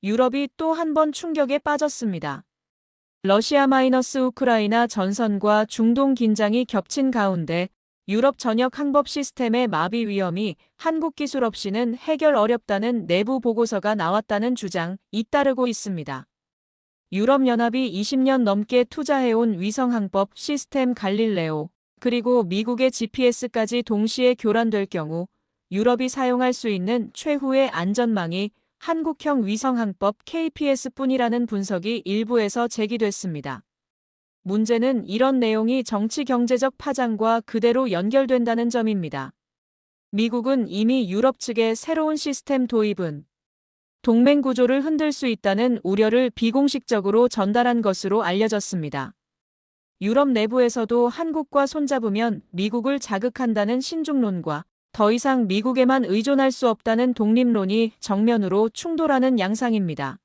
유럽이 또 한 번 충격에 빠졌습니다. 러시아-우크라이나 전선과 중동 긴장이 겹친 가운데 유럽 전역 항법 시스템의 마비 위험이 한국 기술 없이는 해결 어렵다는 내부 보고서가 나왔다는 주장이 잇따르고 있습니다. 유럽연합이 20년 넘게 투자해온 위성 항법 시스템 갈릴레오, 그리고 미국의 GPS까지 동시에 교란될 경우 유럽이 사용할 수 있는 최후의 안전망이 한국형 위성항법 KPS뿐이라는 분석이 일부에서 제기됐습니다. 문제는 이런 내용이 정치 경제적 파장과 그대로 연결된다는 점입니다. 미국은 이미 유럽 측의 새로운 시스템 도입은 동맹 구조를 흔들 수 있다는 우려를 비공식적으로 전달한 것으로 알려졌습니다. 유럽 내부에서도 한국과 손잡으면 미국을 자극한다는 신중론과 더 이상 미국에만 의존할 수 없다는 독립론이 정면으로 충돌하는 양상입니다.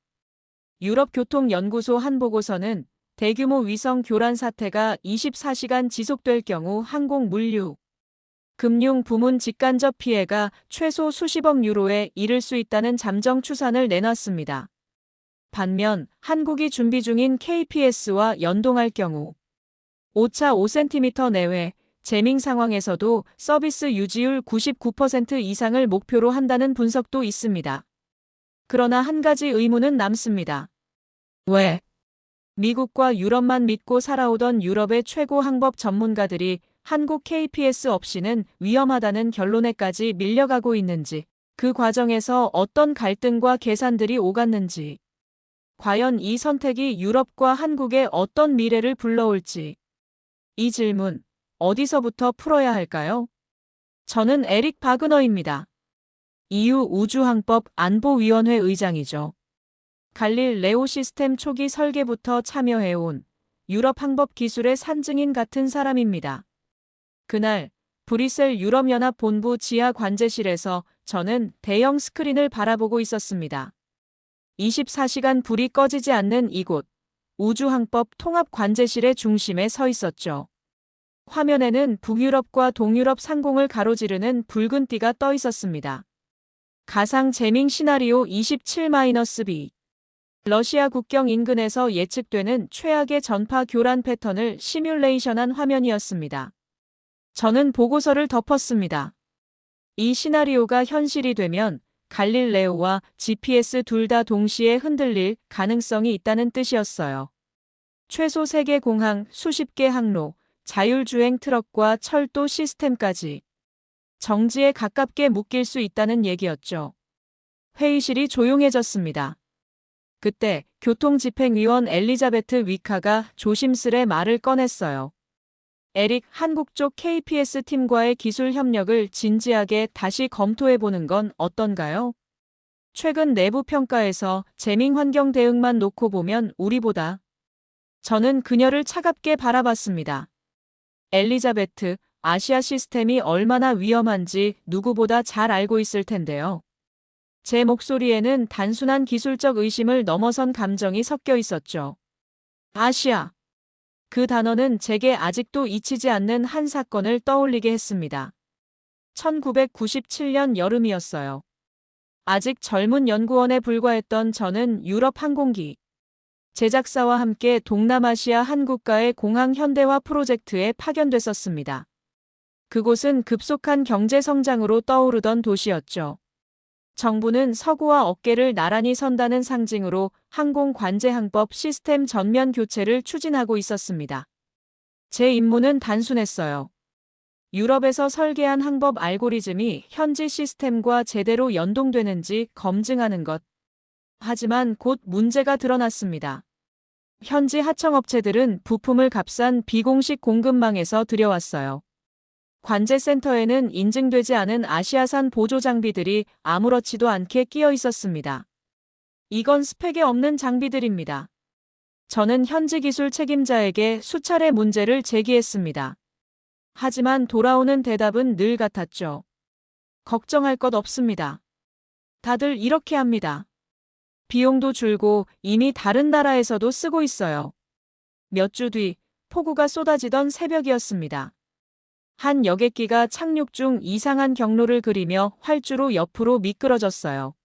유럽교통연구소 한 보고서는 대규모 위성 교란 사태가 24시간 지속될 경우 항공 물류, 금융 부문 직간접 피해가 최소 수십억 유로에 이를 수 있다는 잠정 추산을 내놨습니다. 반면 한국이 준비 중인 KPS와 연동할 경우 오차 5cm 내외 재밍 상황에서도 서비스 유지율 99% 이상을 목표로 한다는 분석도 있습니다. 그러나 한 가지 의문은 남습니다. 왜? 미국과 유럽만 믿고 살아오던 유럽의 최고 항법 전문가들이 한국 KPS 없이는 위험하다는 결론에까지 밀려가고 있는지, 그 과정에서 어떤 갈등과 계산들이 오갔는지, 과연 이 선택이 유럽과 한국의 어떤 미래를 불러올지, 이 질문 어디서부터 풀어야 할까요? 저는 에릭 바그너입니다. EU 우주항법 안보위원회 의장이죠. 갈릴레오 시스템 초기 설계부터 참여해온 유럽 항법 기술의 산증인 같은 사람입니다. 그날 브뤼셀 유럽연합 본부 지하 관제실에서 저는 대형 스크린을 바라보고 있었습니다. 24시간 불이 꺼지지 않는 이곳, 우주항법 통합 관제실의 중심에 서 있었죠. 화면에는 북유럽과 동유럽 상공을 가로지르는 붉은 띠가 떠 있었습니다. 가상 재밍 시나리오 27-B. 러시아 국경 인근에서 예측되는 최악의 전파 교란 패턴을 시뮬레이션한 화면이었습니다. 저는 보고서를 덮었습니다. 이 시나리오가 현실이 되면 갈릴레오와 GPS 둘 다 동시에 흔들릴 가능성이 있다는 뜻이었어요. 최소 3개 공항, 수십 개 항로, 자율주행 트럭과 철도 시스템까지 정지에 가깝게 묶일 수 있다는 얘기였죠. 회의실이 조용해졌습니다. 그때 교통집행위원 엘리자베트 위카가 조심스레 말을 꺼냈어요. 에릭, 한국 쪽 KPS 팀과의 기술 협력을 진지하게 다시 검토해보는 건 어떤가요? 최근 내부 평가에서 재밍 환경 대응만 놓고 보면 우리보다. 저는 그녀를 차갑게 바라봤습니다. 엘리자베트, 아시아 시스템이 얼마나 위험한지 누구보다 잘 알고 있을 텐데요. 제 목소리에는 단순한 기술적 의심을 넘어선 감정이 섞여 있었죠. 아시아. 그 단어는 제게 아직도 잊히지 않는 한 사건을 떠올리게 했습니다. 1997년 여름이었어요. 아직 젊은 연구원에 불과했던 저는 유럽 항공기 제작사와 함께 동남아시아 한 국가의 공항 현대화 프로젝트에 파견됐었습니다. 그곳은 급속한 경제 성장으로 떠오르던 도시였죠. 정부는 서구와 어깨를 나란히 선다는 상징으로 항공 관제 항법 시스템 전면 교체를 추진하고 있었습니다. 제 임무는 단순했어요. 유럽에서 설계한 항법 알고리즘이 현지 시스템과 제대로 연동되는지 검증하는 것. 하지만 곧 문제가 드러났습니다. 현지 하청업체들은 부품을 값싼 비공식 공급망에서 들여왔어요. 관제센터에는 인증되지 않은 아시아산 보조 장비들이 아무렇지도 않게 끼어 있었습니다. 이건 스펙에 없는 장비들입니다. 저는 현지 기술 책임자에게 수차례 문제를 제기했습니다. 하지만 돌아오는 대답은 늘 같았죠. 걱정할 것 없습니다. 다들 이렇게 합니다. 비용도 줄고 이미 다른 나라에서도 쓰고 있어요. 몇 주 뒤 폭우가 쏟아지던 새벽이었습니다. 한 여객기가 착륙 중 이상한 경로를 그리며 활주로 옆으로 미끄러졌어요.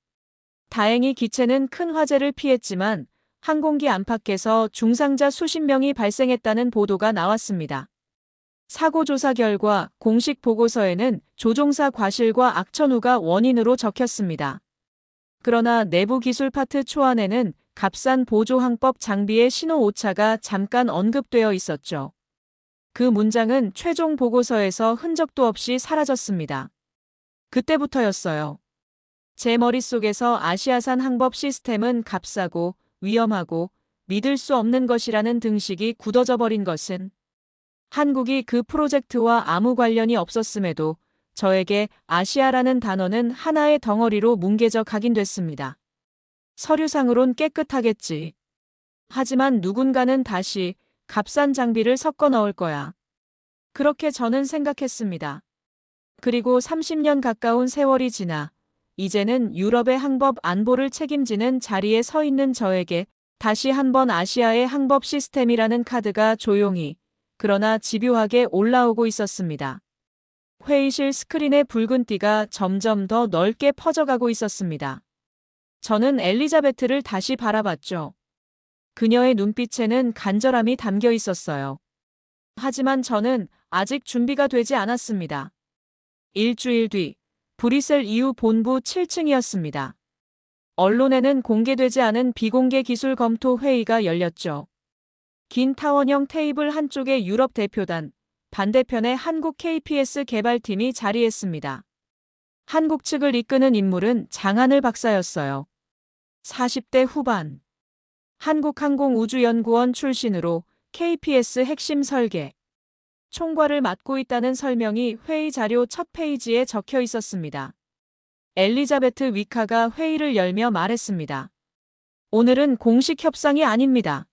다행히 기체는 큰 화재를 피했지만 항공기 안팎에서 중상자 수십 명이 발생했다는 보도가 나왔습니다. 사고 조사 결과 공식 보고서에는 조종사 과실과 악천후가 원인으로 적혔습니다. 그러나 내부 기술 파트 초안에는 값싼 보조항법 장비의 신호 오차가 잠깐 언급되어 있었죠. 그 문장은 최종 보고서에서 흔적도 없이 사라졌습니다. 그때부터였어요. 제 머릿속에서 아시아산 항법 시스템은 값싸고 위험하고 믿을 수 없는 것이라는 등식이 굳어져 버린 것은 한국이 그 프로젝트와 아무 관련이 없었음에도 저에게 아시아라는 단어는 하나의 덩어리로 뭉개져 각인됐습니다. 서류상으론 깨끗하겠지. 하지만 누군가는 다시 값싼 장비를 섞어 넣을 거야. 그렇게 저는 생각했습니다. 그리고 30년 가까운 세월이 지나 이제는 유럽의 항법 안보를 책임지는 자리에 서 있는 저에게 다시 한번 아시아의 항법 시스템이라는 카드가 조용히 그러나 집요하게 올라오고 있었습니다. 회의실 스크린의 붉은 띠가 점점 더 넓게 퍼져가고 있었습니다. 저는 엘리자베트를 다시 바라봤죠. 그녀의 눈빛에는 간절함이 담겨 있었어요. 하지만 저는 아직 준비가 되지 않았습니다. 일주일 뒤, 브뤼셀 EU 본부 7층이었습니다. 언론에는 공개되지 않은 비공개 기술 검토 회의가 열렸죠. 긴 타원형 테이블 한쪽에 유럽 대표단, 반대편에 한국 KPS 개발팀이 자리했습니다. 한국 측을 이끄는 인물은 장하늘 박사였어요. 40대 후반. 한국항공우주연구원 출신으로 KPS 핵심 설계, 총괄을 맡고 있다는 설명이 회의 자료 첫 페이지에 적혀 있었습니다. 엘리자베트 위카가 회의를 열며 말했습니다. 오늘은 공식 협상이 아닙니다.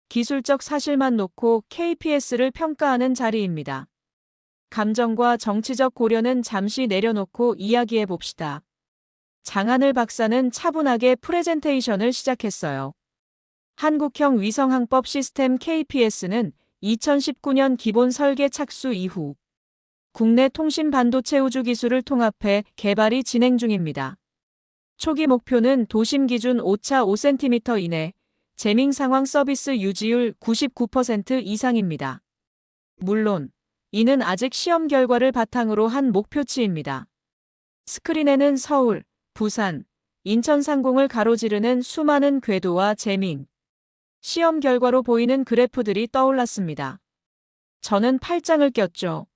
기술적 사실만 놓고 KPS를 평가하는 자리입니다. 감정과 정치적 고려는 잠시 내려놓고 이야기해 봅시다. 장하늘 박사는 차분하게 프레젠테이션을 시작했어요. 한국형 위성항법 시스템 KPS는 2019년 기본 설계 착수 이후 국내 통신 반도체 우주 기술을 통합해 개발이 진행 중입니다. 초기 목표는 도심 기준 오차 5cm 이내 재밍 상황 서비스 유지율 99% 이상입니다. 물론 이는 아직 시험 결과를 바탕으로 한 목표치입니다. 스크린에는 서울, 부산, 인천 상공을 가로지르는 수많은 궤도와 재밍, 시험 결과로 보이는 그래프들이 떠올랐습니다. 저는 팔짱을 꼈죠.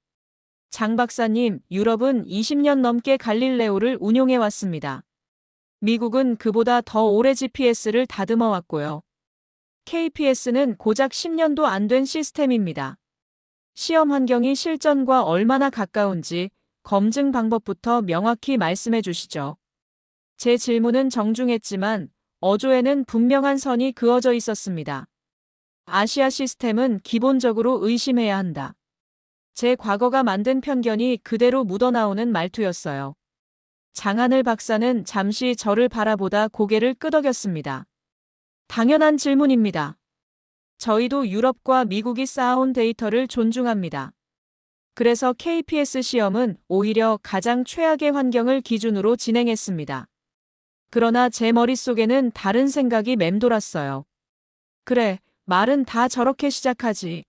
장 박사님, 유럽은 20년 넘게 갈릴레오를 운용해 왔습니다. 미국은 그보다 더 오래 GPS를 다듬어 왔고요. KPS는 고작 10년도 안 된 시스템입니다. 시험 환경이 실전과 얼마나 가까운지 검증 방법부터 명확히 말씀해 주시죠. 제 질문은 정중했지만 어조에는 분명한 선이 그어져 있었습니다. 아시아 시스템은 기본적으로 의심해야 한다. 제 과거가 만든 편견이 그대로 묻어나오는 말투였어요. 장하늘 박사는 잠시 저를 바라보다 고개를 끄덕였습니다. 당연한 질문입니다. 저희도 유럽과 미국이 쌓아온 데이터를 존중합니다. 그래서 KPS 시험은 오히려 가장 최악의 환경을 기준으로 진행했습니다. 그러나 제 머릿속에는 다른 생각이 맴돌았어요. 그래, 말은 다 저렇게 시작하지.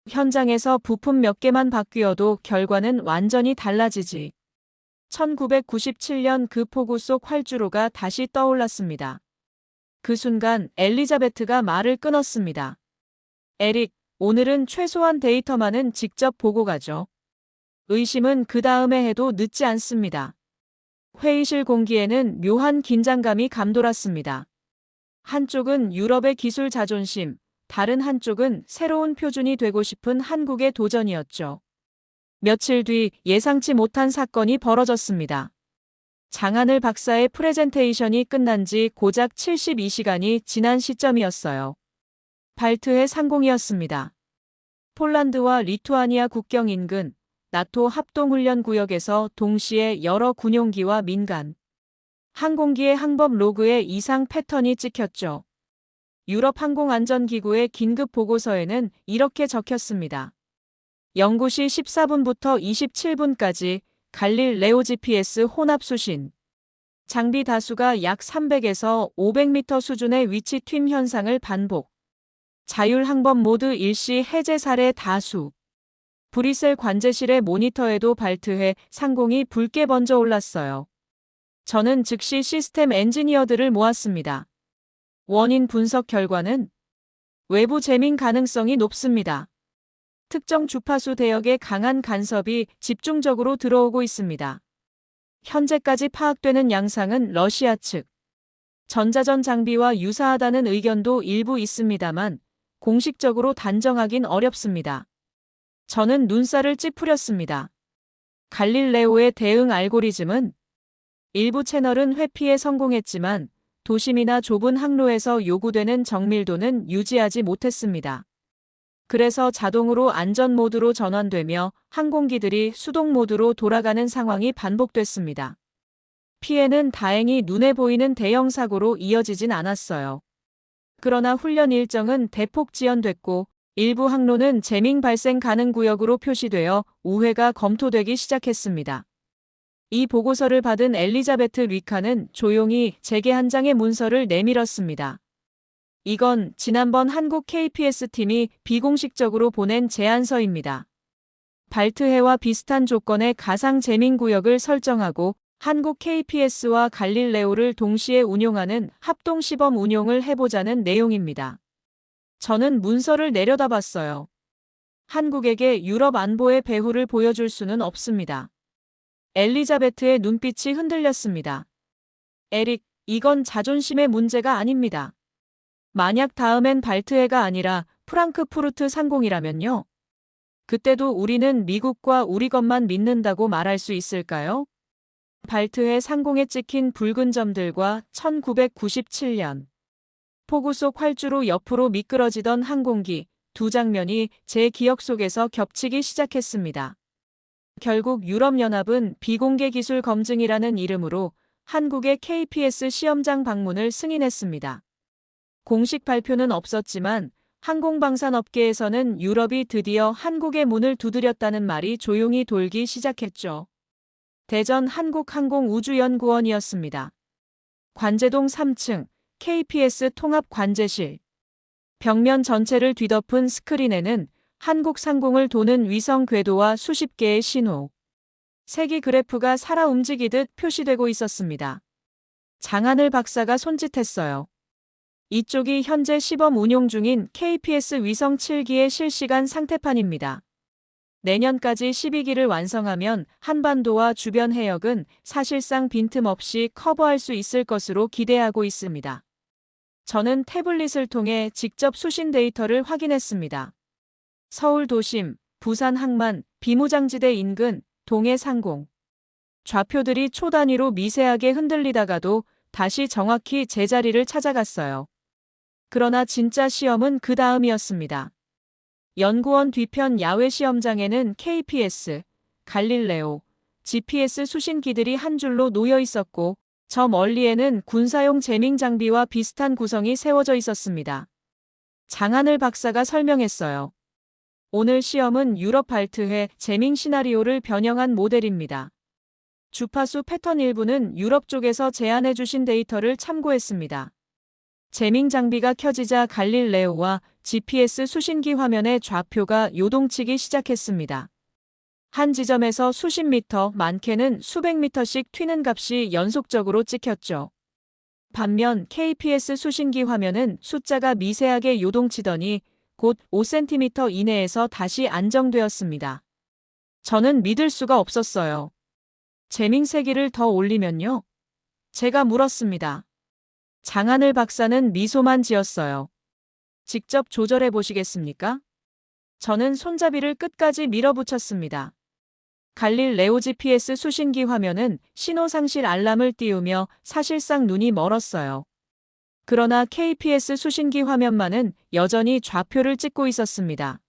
현장에서 부품 몇 개만 바뀌어도 결과는 완전히 달라지지. 1997년 그 폭우 속 활주로가 다시 떠올랐습니다. 그 순간 엘리자베트가 말을 끊었습니다. 에릭, 오늘은 최소한 데이터만은 직접 보고 가죠. 의심은 그 다음에 해도 늦지 않습니다. 회의실 공기에는 묘한 긴장감이 감돌았습니다. 한쪽은 유럽의 기술 자존심, 다른 한쪽은 새로운 표준이 되고 싶은 한국의 도전이었죠. 며칠 뒤 예상치 못한 사건이 벌어졌습니다. 장하늘 박사의 프레젠테이션이 끝난 지 고작 72시간이 지난 시점이었어요. 발트해 상공이었습니다. 폴란드와 리투아니아 국경 인근 나토 합동훈련구역에서 동시에 여러 군용기와 민간 항공기의 항법 로그에 이상 패턴이 찍혔죠. 유럽 항공안전기구의 긴급 보고서에는 이렇게 적혔습니다. 영구시 14분부터 27분까지 갈릴레오 GPS 혼합 수신. 장비 다수가 약 300에서 500m 수준의 위치 튠 현상을 반복. 자율 항법 모드 일시 해제 사례 다수. 브리셀 관제실의 모니터에도 발트해 상공이 붉게 번져 올랐어요. 저는 즉시 시스템 엔지니어들을 모았습니다. 원인 분석 결과는 외부 재밍 가능성이 높습니다. 특정 주파수 대역에 강한 간섭이 집중적으로 들어오고 있습니다. 현재까지 파악되는 양상은 러시아 측 전자전 장비와 유사하다는 의견도 일부 있습니다만 공식적으로 단정하긴 어렵습니다. 저는 눈살을 찌푸렸습니다. 갈릴레오의 대응 알고리즘은 일부 채널은 회피에 성공했지만 도심이나 좁은 항로에서 요구되는 정밀도는 유지하지 못했습니다. 그래서 자동으로 안전 모드로 전환되며 항공기들이 수동 모드로 돌아가는 상황이 반복됐습니다. 피해는 다행히 눈에 보이는 대형 사고로 이어지진 않았어요. 그러나 훈련 일정은 대폭 지연됐고 일부 항로는 재밍 발생 가능 구역으로 표시되어 우회가 검토되기 시작했습니다. 이 보고서를 받은 엘리자베트 리카는 조용히 제게 한 장의 문서를 내밀었습니다. 이건 지난번 한국 KPS팀이 비공식적으로 보낸 제안서입니다. 발트해와 비슷한 조건의 가상 재밍 구역을 설정하고 한국 KPS와 갈릴레오를 동시에 운용하는 합동 시범 운용을 해보자는 내용입니다. 저는 문서를 내려다봤어요. 한국에게 유럽 안보의 배후를 보여줄 수는 없습니다. 엘리자베트의 눈빛이 흔들렸습니다. 에릭, 이건 자존심의 문제가 아닙니다. 만약 다음엔 발트해가 아니라 프랑크푸르트 상공이라면요? 그때도 우리는 미국과 우리 것만 믿는다고 말할 수 있을까요? 발트해 상공에 찍힌 붉은 점들과 1997년 폭우 속 활주로 옆으로 미끄러지던 항공기 두 장면이 제 기억 속에서 겹치기 시작했습니다. 결국 유럽연합은 비공개 기술 검증이라는 이름으로 한국의 KPS 시험장 방문을 승인했습니다. 공식 발표는 없었지만 항공방산업계에서는 유럽이 드디어 한국의 문을 두드렸다는 말이 조용히 돌기 시작했죠. 대전 한국항공우주연구원이었습니다. 관제동 3층 KPS 통합관제실. 벽면 전체를 뒤덮은 스크린에는 한국 상공을 도는 위성 궤도와 수십 개의 신호, 세기 그래프가 살아 움직이듯 표시되고 있었습니다. 장하늘 박사가 손짓했어요. 이쪽이 현재 시범 운용 중인 KPS 위성 7기의 실시간 상태판입니다. 내년까지 12기를 완성하면 한반도와 주변 해역은 사실상 빈틈없이 커버할 수 있을 것으로 기대하고 있습니다. 저는 태블릿을 통해 직접 수신 데이터를 확인했습니다. 서울 도심, 부산 항만, 비무장지대 인근, 동해 상공. 좌표들이 초 단위로 미세하게 흔들리다가도 다시 정확히 제자리를 찾아갔어요. 그러나 진짜 시험은 그 다음이었습니다. 연구원 뒤편 야외 시험장에는 KPS, 갈릴레오, GPS 수신기들이 한 줄로 놓여 있었고 저 멀리에는 군사용 재밍 장비와 비슷한 구성이 세워져 있었습니다. 장하늘 박사가 설명했어요. 오늘 시험은 유럽 발트해 재밍 시나리오를 변형한 모델입니다. 주파수 패턴 일부는 유럽 쪽에서 제안해 주신 데이터를 참고했습니다. 재밍 장비가 켜지자 갈릴레오와 GPS 수신기 화면의 좌표가 요동치기 시작했습니다. 한 지점에서 수십 미터, 많게는 수백 미터씩 튀는 값이 연속적으로 찍혔죠. 반면 KPS 수신기 화면은 숫자가 미세하게 요동치더니 곧 5cm 이내에서 다시 안정되었습니다. 저는 믿을 수가 없었어요. 재밍 세기를 더 올리면요? 제가 물었습니다. 장하늘 박사는 미소만 지었어요. 직접 조절해 보시겠습니까? 저는 손잡이를 끝까지 밀어붙였습니다. 갈릴레오 GPS 수신기 화면은 신호 상실 알람을 띄우며 사실상 눈이 멀었어요. 그러나 KPS 수신기 화면만은 여전히 좌표를 찍고 있었습니다.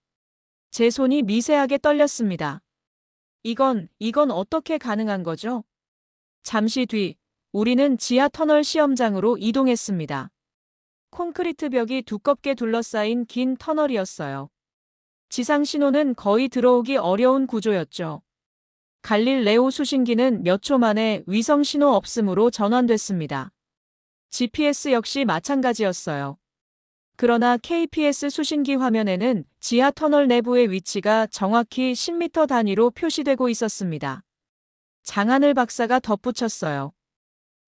제 손이 미세하게 떨렸습니다. 이건 어떻게 가능한 거죠? 잠시 뒤, 우리는 지하 터널 시험장으로 이동했습니다. 콘크리트 벽이 두껍게 둘러싸인 긴 터널이었어요. 지상 신호는 거의 들어오기 어려운 구조였죠. 갈릴레오 수신기는 몇 초 만에 위성 신호 없음으로 전환됐습니다. GPS 역시 마찬가지였어요. 그러나 KPS 수신기 화면에는 지하 터널 내부의 위치가 정확히 10m 단위로 표시되고 있었습니다. 장하늘 박사가 덧붙였어요.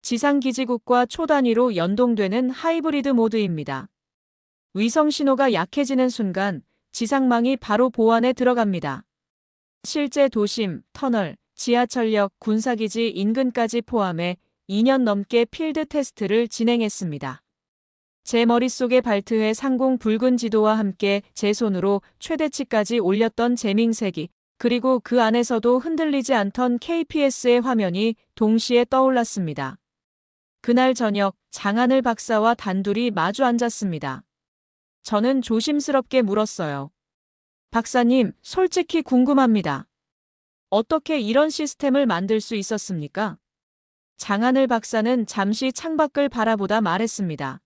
지상기지국과 초단위로 연동되는 하이브리드 모드입니다. 위성 신호가 약해지는 순간 지상망이 바로 보안에 들어갑니다. 실제 도심, 터널, 지하철역, 군사기지 인근까지 포함해 2년 넘게 필드 테스트를 진행했습니다. 제 머릿속에 발트해 상공 붉은 지도와 함께 제 손으로 최대치까지 올렸던 재밍세기, 그리고 그 안에서도 흔들리지 않던 KPS의 화면이 동시에 떠올랐습니다. 그날 저녁 장하늘 박사와 단둘이 마주 앉았습니다. 저는 조심스럽게 물었어요. 박사님, 솔직히 궁금합니다. 어떻게 이런 시스템을 만들 수 있었습니까? 장하늘 박사는 잠시 창밖을 바라보다 말했습니다.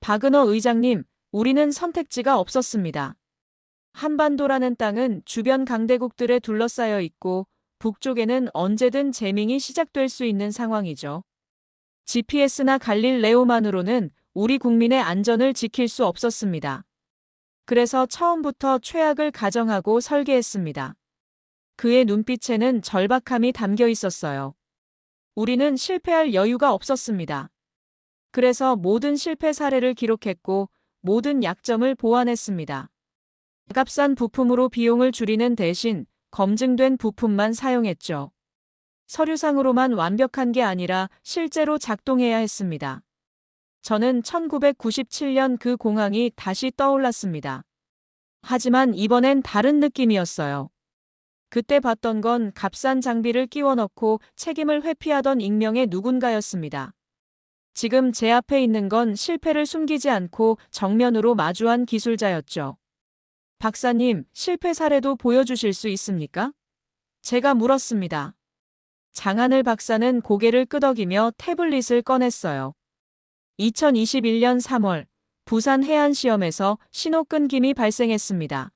바그너 의장님, 우리는 선택지가 없었습니다. 한반도라는 땅은 주변 강대국들에 둘러싸여 있고 북쪽에는 언제든 재밍이 시작될 수 있는 상황이죠. GPS나 갈릴레오만으로는 우리 국민의 안전을 지킬 수 없었습니다. 그래서 처음부터 최악을 가정하고 설계했습니다. 그의 눈빛에는 절박함이 담겨 있었어요. 우리는 실패할 여유가 없었습니다. 그래서 모든 실패 사례를 기록했고 모든 약점을 보완했습니다. 값싼 부품으로 비용을 줄이는 대신 검증된 부품만 사용했죠. 서류상으로만 완벽한 게 아니라 실제로 작동해야 했습니다. 저는 1997년 그 공항이 다시 떠올랐습니다. 하지만 이번엔 다른 느낌이었어요. 그때 봤던 건 값싼 장비를 끼워 넣고 책임을 회피하던 익명의 누군가였습니다. 지금 제 앞에 있는 건 실패를 숨기지 않고 정면으로 마주한 기술자였죠. 박사님, 실패 사례도 보여주실 수 있습니까? 제가 물었습니다. 장하늘 박사는 고개를 끄덕이며 태블릿을 꺼냈어요. 2021년 3월, 부산 해안시험에서 신호 끊김이 발생했습니다.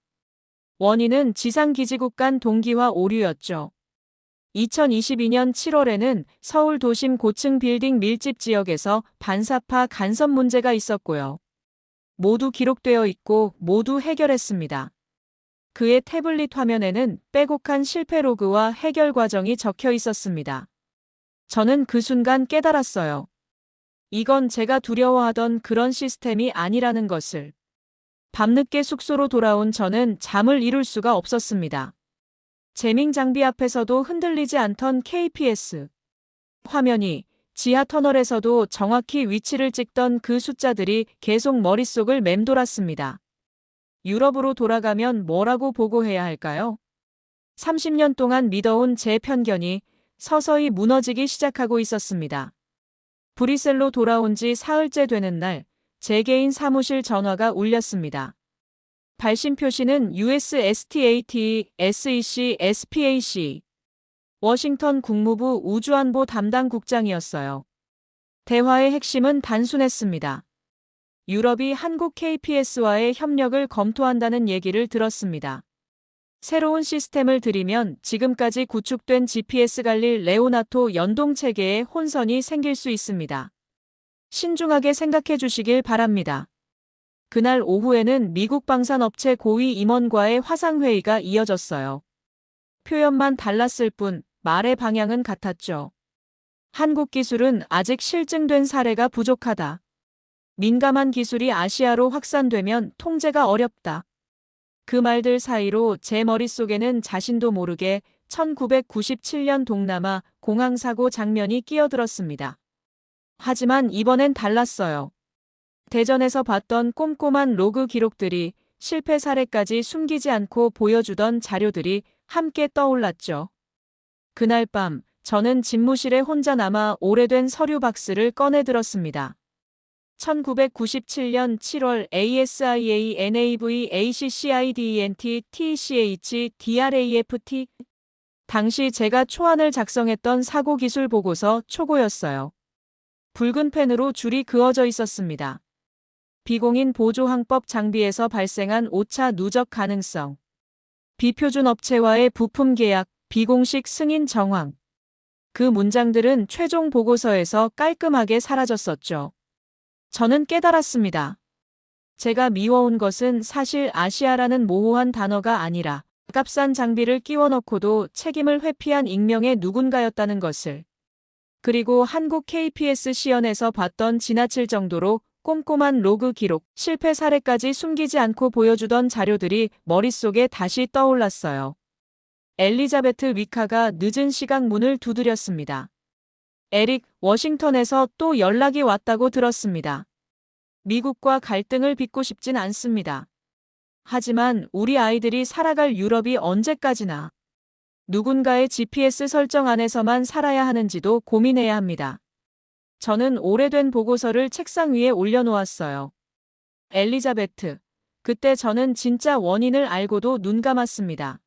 원인은 지상기지국 간 동기화 오류였죠. 2022년 7월에는 서울 도심 고층 빌딩 밀집 지역에서 반사파 간섭 문제가 있었고요. 모두 기록되어 있고 모두 해결했습니다. 그의 태블릿 화면에는 빼곡한 실패 로그와 해결 과정이 적혀 있었습니다. 저는 그 순간 깨달았어요. 이건 제가 두려워하던 그런 시스템이 아니라는 것을. 밤늦게 숙소로 돌아온 저는 잠을 이룰 수가 없었습니다. 재밍 장비 앞에서도 흔들리지 않던 KPS. 화면이 지하 터널에서도 정확히 위치를 찍던 그 숫자들이 계속 머릿속을 맴돌았습니다. 유럽으로 돌아가면 뭐라고 보고해야 할까요? 30년 동안 믿어온 제 편견이 서서히 무너지기 시작하고 있었습니다. 브뤼셀로 돌아온 지 사흘째 되는 날, 제 개인 사무실 전화가 울렸습니다. 발신 표시는 USSTAT, SEC, SPAC. 워싱턴 국무부 우주안보 담당 국장이었어요. 대화의 핵심은 단순했습니다. 유럽이 한국 KPS와의 협력을 검토한다는 얘기를 들었습니다. 새로운 시스템을 들이면 지금까지 구축된 GPS 갈릴 레오나토 연동체계에 혼선이 생길 수 있습니다. 신중하게 생각해 주시길 바랍니다. 그날 오후에는 미국 방산업체 고위 임원과의 화상회의가 이어졌어요. 표현만 달랐을 뿐 말의 방향은 같았죠. 한국 기술은 아직 실증된 사례가 부족하다. 민감한 기술이 아시아로 확산되면 통제가 어렵다. 그 말들 사이로 제 머릿속에는 자신도 모르게 1997년 동남아 공항사고 장면이 끼어들었습니다. 하지만 이번엔 달랐어요. 대전에서 봤던 꼼꼼한 로그 기록들이 실패 사례까지 숨기지 않고 보여주던 자료들이 함께 떠올랐죠. 그날 밤 저는 집무실에 혼자 남아 오래된 서류 박스를 꺼내들었습니다. 1997년 7월 ASIA NAV ACCIDENT TCH DRAFT 당시 제가 초안을 작성했던 사고기술 보고서 초고였어요. 붉은 펜으로 줄이 그어져 있었습니다. 비공인 보조항법 장비에서 발생한 오차 누적 가능성. 비표준 업체와의 부품 계약, 비공식 승인 정황. 그 문장들은 최종 보고서에서 깔끔하게 사라졌었죠. 저는 깨달았습니다. 제가 미워온 것은 사실 아시아라는 모호한 단어가 아니라 값싼 장비를 끼워 넣고도 책임을 회피한 익명의 누군가였다는 것을. 그리고 한국 KPS 시연에서 봤던 지나칠 정도로 꼼꼼한 로그 기록, 실패 사례까지 숨기지 않고 보여주던 자료들이 머릿속에 다시 떠올랐어요. 엘리자베트 위카가 늦은 시각 문을 두드렸습니다. 에릭, 워싱턴에서 또 연락이 왔다고 들었습니다. 미국과 갈등을 빚고 싶진 않습니다. 하지만 우리 아이들이 살아갈 유럽이 언제까지나 누군가의 GPS 설정 안에서만 살아야 하는지도 고민해야 합니다. 저는 오래된 보고서를 책상 위에 올려놓았어요. 엘리자베트, 그때 저는 진짜 원인을 알고도 눈 감았습니다.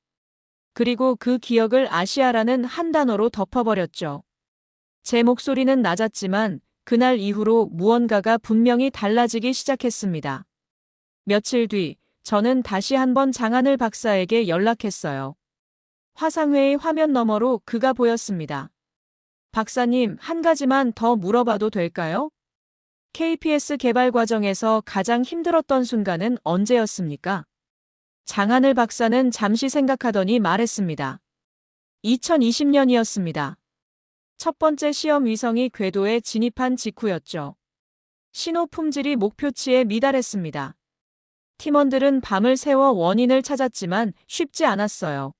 그리고 그 기억을 아시아라는 한 단어로 덮어버렸죠. 제 목소리는 낮았지만 그날 이후로 무언가가 분명히 달라지기 시작했습니다. 며칠 뒤 저는 다시 한번 장하늘 박사에게 연락했어요. 화상회의 화면 너머로 그가 보였습니다. 박사님, 한 가지만 더 물어봐도 될까요? KPS 개발 과정에서 가장 힘들었던 순간은 언제였습니까? 장하늘 박사는 잠시 생각하더니 말했습니다. 2020년이었습니다. 첫 번째 시험 위성이 궤도에 진입한 직후였죠. 신호 품질이 목표치에 미달했습니다. 팀원들은 밤을 새워 원인을 찾았지만 쉽지 않았어요.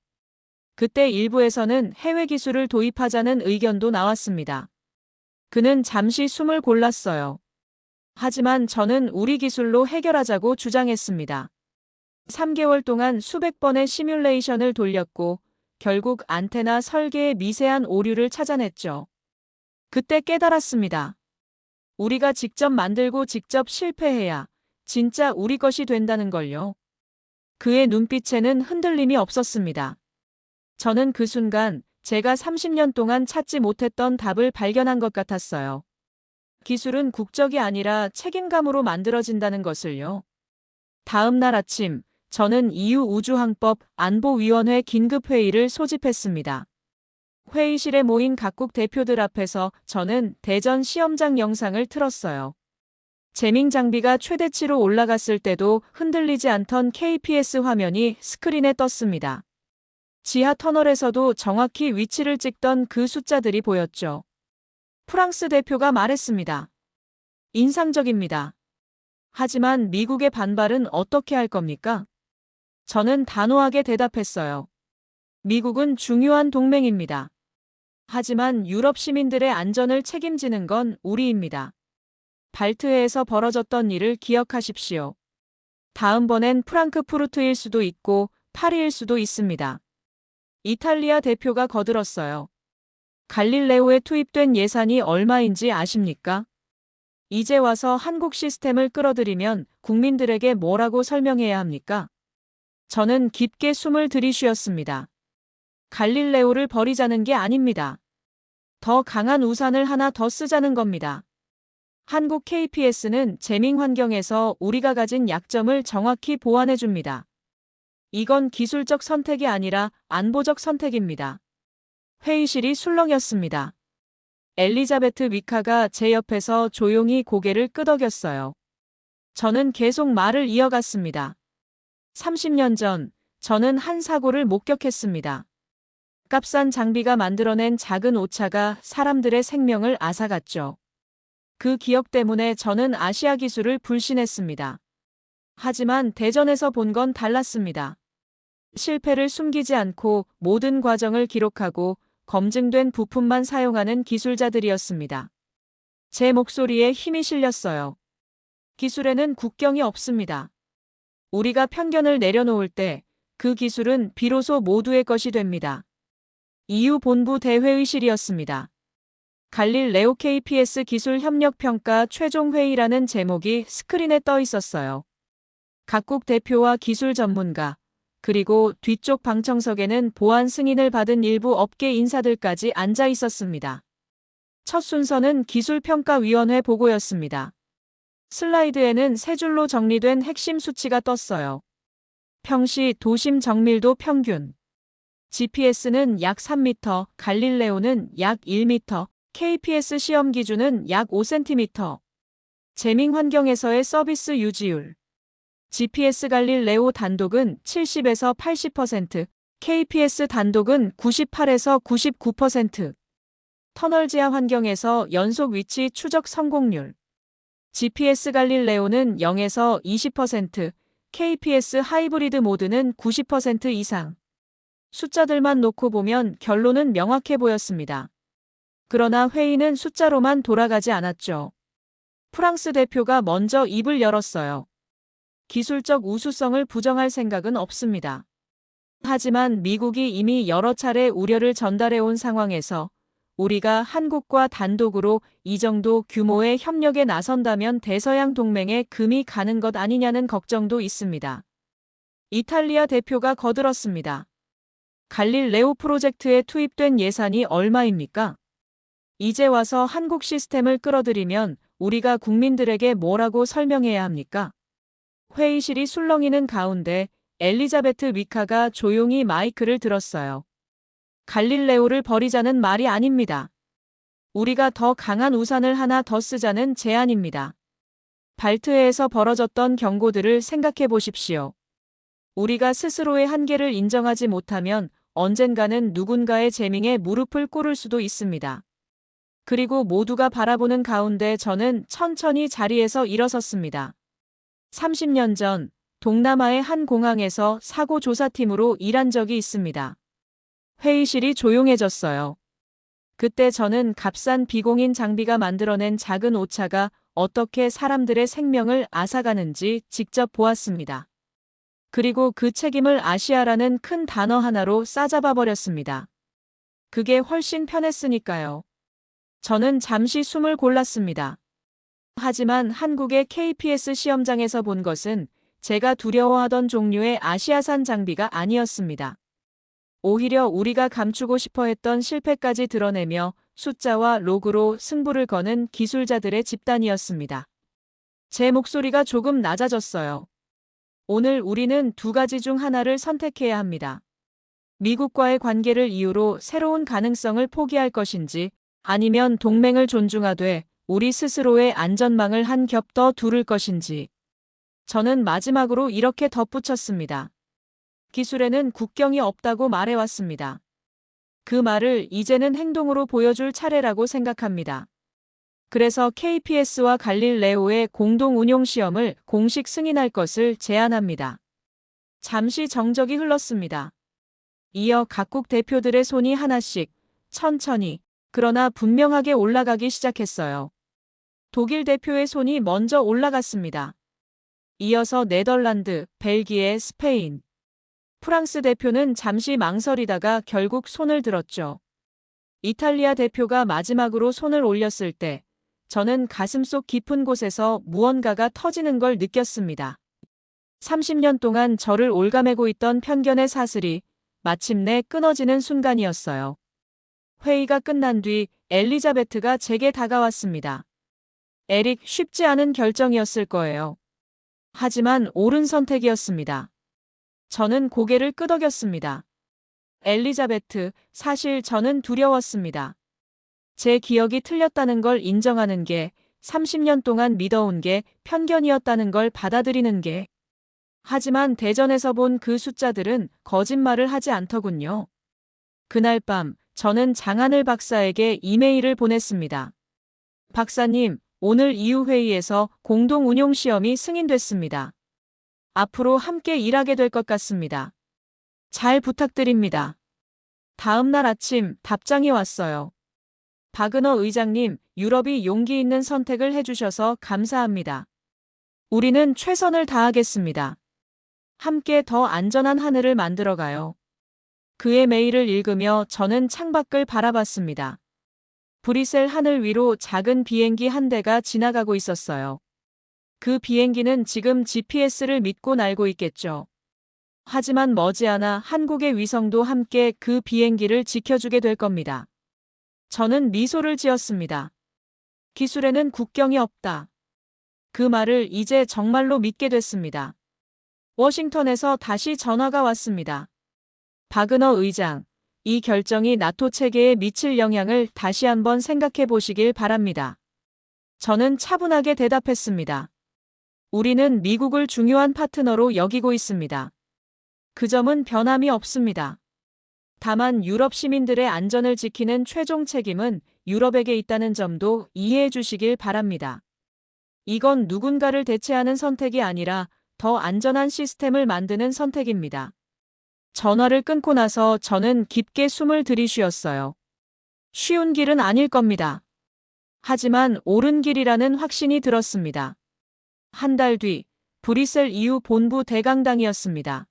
그때 일부에서는 해외 기술을 도입하자는 의견도 나왔습니다. 그는 잠시 숨을 골랐어요. 하지만 저는 우리 기술로 해결하자고 주장했습니다. 3개월 동안 수백 번의 시뮬레이션을 돌렸고 결국 안테나 설계의 미세한 오류를 찾아냈죠. 그때 깨달았습니다. 우리가 직접 만들고 직접 실패해야 진짜 우리 것이 된다는 걸요. 그의 눈빛에는 흔들림이 없었습니다. 저는 그 순간 제가 30년 동안 찾지 못했던 답을 발견한 것 같았어요. 기술은 국적이 아니라 책임감으로 만들어진다는 것을요. 다음 날 아침, 저는 EU-우주항법 안보위원회 긴급회의를 소집했습니다. 회의실에 모인 각국 대표들 앞에서 저는 대전 시험장 영상을 틀었어요. 재밍 장비가 최대치로 올라갔을 때도 흔들리지 않던 KPS 화면이 스크린에 떴습니다. 지하 터널에서도 정확히 위치를 찍던 그 숫자들이 보였죠. 프랑스 대표가 말했습니다. 인상적입니다. 하지만 미국의 반발은 어떻게 할 겁니까? 저는 단호하게 대답했어요. 미국은 중요한 동맹입니다. 하지만 유럽 시민들의 안전을 책임지는 건 우리입니다. 발트해에서 벌어졌던 일을 기억하십시오. 다음번엔 프랑크푸르트일 수도 있고 파리일 수도 있습니다. 이탈리아 대표가 거들었어요. 갈릴레오에 투입된 예산이 얼마인지 아십니까? 이제 와서 한국 시스템을 끌어들이면 국민들에게 뭐라고 설명해야 합니까? 저는 깊게 숨을 들이쉬었습니다. 갈릴레오를 버리자는 게 아닙니다. 더 강한 우산을 하나 더 쓰자는 겁니다. 한국 KPS는 재밍 환경에서 우리가 가진 약점을 정확히 보완해 줍니다. 이건 기술적 선택이 아니라 안보적 선택입니다. 회의실이 술렁였습니다. 엘리자베트 위카가 제 옆에서 조용히 고개를 끄덕였어요. 저는 계속 말을 이어갔습니다. 30년 전, 저는 한 사고를 목격했습니다. 값싼 장비가 만들어낸 작은 오차가 사람들의 생명을 앗아갔죠. 그 기억 때문에 저는 아시아 기술을 불신했습니다. 하지만 대전에서 본 건 달랐습니다. 실패를 숨기지 않고 모든 과정을 기록하고 검증된 부품만 사용하는 기술자들이었습니다. 제 목소리에 힘이 실렸어요. 기술에는 국경이 없습니다. 우리가 편견을 내려놓을 때 그 기술은 비로소 모두의 것이 됩니다. EU 본부 대회의실이었습니다. 갈릴레오 KPS 기술 협력 평가 최종 회의라는 제목이 스크린에 떠 있었어요. 각국 대표와 기술 전문가, 그리고 뒤쪽 방청석에는 보안 승인을 받은 일부 업계 인사들까지 앉아 있었습니다. 첫 순서는 기술평가위원회 보고였습니다. 슬라이드에는 세 줄로 정리된 핵심 수치가 떴어요. 평시 도심 정밀도 평균, GPS는 약 3m, 갈릴레오는 약 1m, KPS 시험 기준은 약 5cm. 재밍 환경에서의 서비스 유지율. GPS 갈릴레오 단독은 70에서 80%, KPS 단독은 98에서 99%. 터널 지하 환경에서 연속 위치 추적 성공률. GPS 갈릴레오는 0에서 20%, KPS 하이브리드 모드는 90% 이상. 숫자들만 놓고 보면 결론은 명확해 보였습니다. 그러나 회의는 숫자로만 돌아가지 않았죠. 프랑스 대표가 먼저 입을 열었어요. 기술적 우수성을 부정할 생각은 없습니다. 하지만 미국이 이미 여러 차례 우려를 전달해온 상황에서 우리가 한국과 단독으로 이 정도 규모의 협력에 나선다면 대서양 동맹에 금이 가는 것 아니냐는 걱정도 있습니다. 이탈리아 대표가 거들었습니다. 갈릴레오 프로젝트에 투입된 예산이 얼마입니까? 이제 와서 한국 시스템을 끌어들이면 우리가 국민들에게 뭐라고 설명해야 합니까? 회의실이 술렁이는 가운데 엘리자베트 위카가 조용히 마이크를 들었어요. 갈릴레오를 버리자는 말이 아닙니다. 우리가 더 강한 우산을 하나 더 쓰자는 제안입니다. 발트해에서 벌어졌던 경고들을 생각해 보십시오. 우리가 스스로의 한계를 인정하지 못하면 언젠가는 누군가의 재밍에 무릎을 꿇을 수도 있습니다. 그리고 모두가 바라보는 가운데 저는 천천히 자리에서 일어섰습니다. 30년 전 동남아의 한 공항에서 사고 조사팀으로 일한 적이 있습니다. 회의실이 조용해졌어요. 그때 저는 값싼 비공인 장비가 만들어낸 작은 오차가 어떻게 사람들의 생명을 앗아가는지 직접 보았습니다. 그리고 그 책임을 아시아라는 큰 단어 하나로 싸잡아 버렸습니다. 그게 훨씬 편했으니까요. 저는 잠시 숨을 골랐습니다. 하지만 한국의 KPS 시험장에서 본 것은 제가 두려워하던 종류의 아시아산 장비가 아니었습니다. 오히려 우리가 감추고 싶어 했던 실패까지 드러내며 숫자와 로그로 승부를 거는 기술자들의 집단이었습니다. 제 목소리가 조금 낮아졌어요. 오늘 우리는 두 가지 중 하나를 선택해야 합니다. 미국과의 관계를 이유로 새로운 가능성을 포기할 것인지 아니면 동맹을 존중하되 우리 스스로의 안전망을 한 겹 더 두를 것인지. 저는 마지막으로 이렇게 덧붙였습니다. 기술에는 국경이 없다고 말해왔습니다. 그 말을 이제는 행동으로 보여줄 차례라고 생각합니다. 그래서 KPS와 갈릴레오의 공동 운용 시험을 공식 승인할 것을 제안합니다. 잠시 정적이 흘렀습니다. 이어 각국 대표들의 손이 하나씩 천천히 그러나 분명하게 올라가기 시작했어요. 독일 대표의 손이 먼저 올라갔습니다. 이어서 네덜란드, 벨기에, 스페인. 프랑스 대표는 잠시 망설이다가 결국 손을 들었죠. 이탈리아 대표가 마지막으로 손을 올렸을 때 저는 가슴속 깊은 곳에서 무언가가 터지는 걸 느꼈습니다. 30년 동안 저를 올가매고 있던 편견의 사슬이 마침내 끊어지는 순간이었어요. 회의가 끝난 뒤 엘리자베트가 제게 다가왔습니다. 에릭, 쉽지 않은 결정이었을 거예요. 하지만 옳은 선택이었습니다. 저는 고개를 끄덕였습니다. 엘리자베트, 사실 저는 두려웠습니다. 제 기억이 틀렸다는 걸 인정하는 게, 30년 동안 믿어온 게 편견이었다는 걸 받아들이는 게. 하지만 대전에서 본 그 숫자들은 거짓말을 하지 않더군요. 그날 밤, 저는 장하늘 박사에게 이메일을 보냈습니다. 박사님, 오늘 이후 회의에서 공동 운용 시험이 승인됐습니다. 앞으로 함께 일하게 될 것 같습니다. 잘 부탁드립니다. 다음 날 아침 답장이 왔어요. 바그너 의장님, 유럽이 용기 있는 선택을 해주셔서 감사합니다. 우리는 최선을 다하겠습니다. 함께 더 안전한 하늘을 만들어가요. 그의 메일을 읽으며 저는 창밖을 바라봤습니다. 브뤼셀 하늘 위로 작은 비행기 한 대가 지나가고 있었어요. 그 비행기는 지금 GPS를 믿고 날고 있겠죠. 하지만 머지않아 한국의 위성도 함께 그 비행기를 지켜주게 될 겁니다. 저는 미소를 지었습니다. 기술에는 국경이 없다. 그 말을 이제 정말로 믿게 됐습니다. 워싱턴에서 다시 전화가 왔습니다. 바그너 의장, 이 결정이 나토 체계에 미칠 영향을 다시 한번 생각해 보시길 바랍니다. 저는 차분하게 대답했습니다. 우리는 미국을 중요한 파트너로 여기고 있습니다. 그 점은 변함이 없습니다. 다만 유럽 시민들의 안전을 지키는 최종 책임은 유럽에게 있다는 점도 이해해 주시길 바랍니다. 이건 누군가를 대체하는 선택이 아니라 더 안전한 시스템을 만드는 선택입니다. 전화를 끊고 나서 저는 깊게 숨을 들이쉬었어요. 쉬운 길은 아닐 겁니다. 하지만 옳은 길이라는 확신이 들었습니다. 한 달 뒤, 브뤼셀 EU 본부 대강당이었습니다.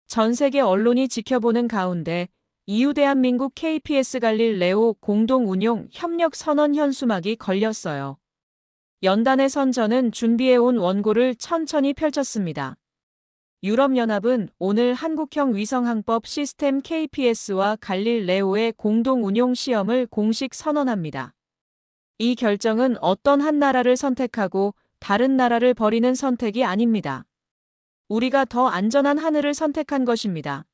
전 세계 언론이 지켜보는 가운데 EU 대한민국 KPS 갈릴레오 공동운용 협력 선언 현수막이 걸렸어요. 연단의 선전은 준비해온 원고를 천천히 펼쳤습니다. 유럽연합은 오늘 한국형 위성항법 시스템 KPS와 갈릴레오의 공동운용 시험을 공식 선언합니다. 이 결정은 어떤 한 나라를 선택하고 다른 나라를 버리는 선택이 아닙니다. 우리가 더 안전한 하늘을 선택한 것입니다.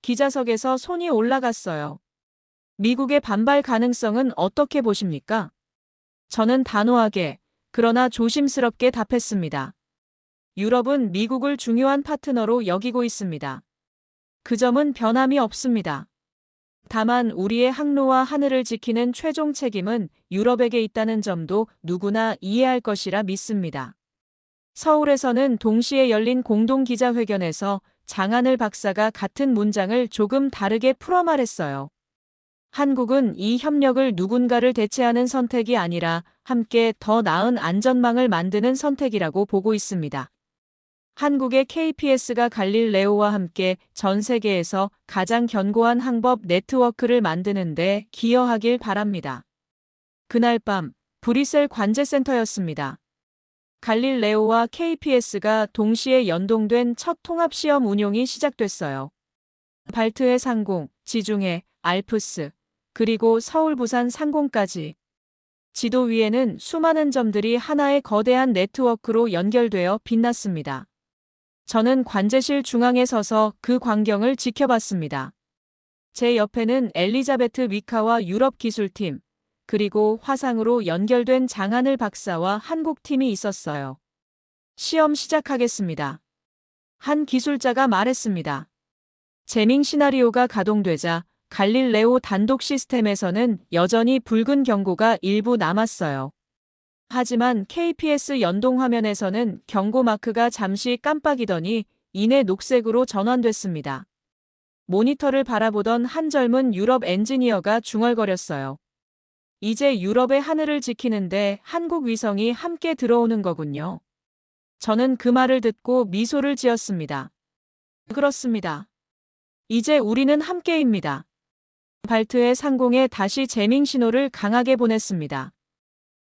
기자석에서 손이 올라갔어요. 미국의 반발 가능성은 어떻게 보십니까? 저는 단호하게, 그러나 조심스럽게 답했습니다. 유럽은 미국을 중요한 파트너로 여기고 있습니다. 그 점은 변함이 없습니다. 다만 우리의 항로와 하늘을 지키는 최종 책임은 유럽에게 있다는 점도 누구나 이해할 것이라 믿습니다. 서울에서는 동시에 열린 공동기자회견에서 장하늘 박사가 같은 문장을 조금 다르게 풀어 말했어요. 한국은 이 협력을 누군가를 대체하는 선택이 아니라 함께 더 나은 안전망을 만드는 선택이라고 보고 있습니다. 한국의 KPS가 갈릴레오와 함께 전 세계에서 가장 견고한 항법 네트워크를 만드는 데 기여하길 바랍니다. 그날 밤, 브뤼셀 관제센터였습니다. 갈릴레오와 KPS가 동시에 연동된 첫 통합시험 운용이 시작됐어요. 발트해 상공, 지중해, 알프스, 그리고 서울 부산 상공까지. 지도 위에는 수많은 점들이 하나의 거대한 네트워크로 연결되어 빛났습니다. 저는 관제실 중앙에 서서 그 광경을 지켜봤습니다. 제 옆에는 엘리자베트 위카와 유럽 기술팀, 그리고 화상으로 연결된 장하늘 박사와 한국 팀이 있었어요. 시험 시작하겠습니다. 한 기술자가 말했습니다. 재밍 시나리오가 가동되자 갈릴레오 단독 시스템에서는 여전히 붉은 경고가 일부 남았어요. 하지만 KPS 연동 화면에서는 경고 마크가 잠시 깜빡이더니 이내 녹색으로 전환됐습니다. 모니터를 바라보던 한 젊은 유럽 엔지니어가 중얼거렸어요. 이제 유럽의 하늘을 지키는데 한국 위성이 함께 들어오는 거군요. 저는 그 말을 듣고 미소를 지었습니다. 그렇습니다. 이제 우리는 함께입니다. 발트해 상공에 다시 재밍 신호를 강하게 보냈습니다.